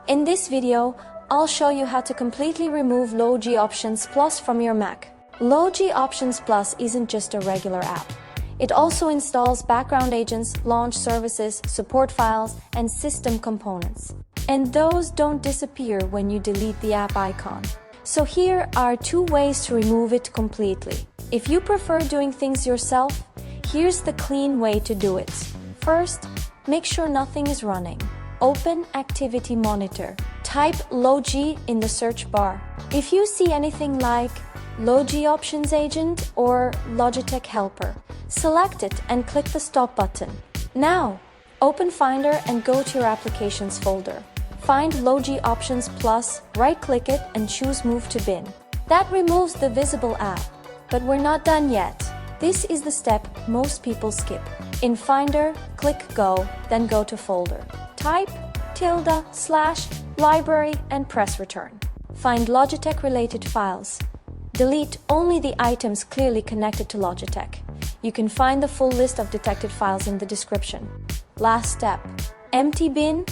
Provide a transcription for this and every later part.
In this video, I'll show you how to completely remove LogiOptionsPlus from your Mac. LogiOptionsPlus isn't just a regular app. It also installs background agents, launch services, support files, and system components. And those don't disappear when you delete the app icon. So here are 2 ways to remove it completely. If you prefer doing things yourself, here's the clean way to do it. First, make sure nothing is running. Open Activity Monitor. Type Logi in the search bar. If you see anything like Logi Options Agent or Logitech Helper, select it and click the Stop button. Now, open Finder and go to your Applications folder. Find LogiOptionsPlus, right-click it and choose Move to Bin. That removes the visible app, but we're not done yet. This is the step most people skip. In Finder, click Go, then go to Folder. Type ~/library and press Return. Find Logitech-related files. Delete only the items clearly connected to Logitech. You can find the full list of detected files in the description. Last step, empty bin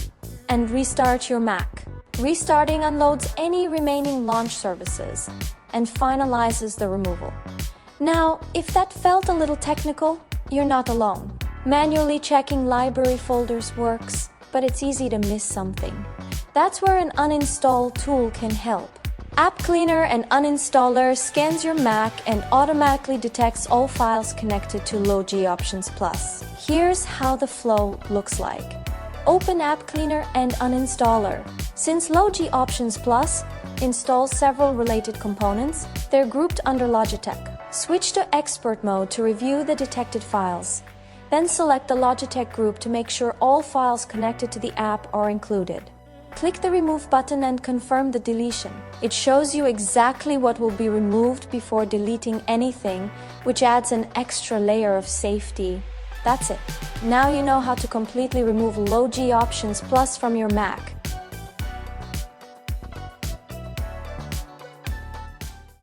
and restart your Mac. Restarting unloads any remaining launch services and finalizes the removal. Now, if that felt a little technical, you're not alone. Manually checking library folders works, but it's easy to miss something. That's where an uninstall tool can help. App Cleaner and Uninstaller scans your Mac and automatically detects all files connected to LogiOptionsPlus. Here's how the flow looks like. Open App Cleaner and Uninstaller. Since LogiOptionsPlus installs several related components, they're grouped under Logitech. Switch to Expert mode to review the detected files. Then select the Logitech group to make sure all files connected to the app are included. Click the Remove button and confirm the deletion. It shows you exactly what will be removed before deleting anything, which adds an extra layer of safety. That's it. Now you know how to completely remove LogiOptionsPlus from your Mac.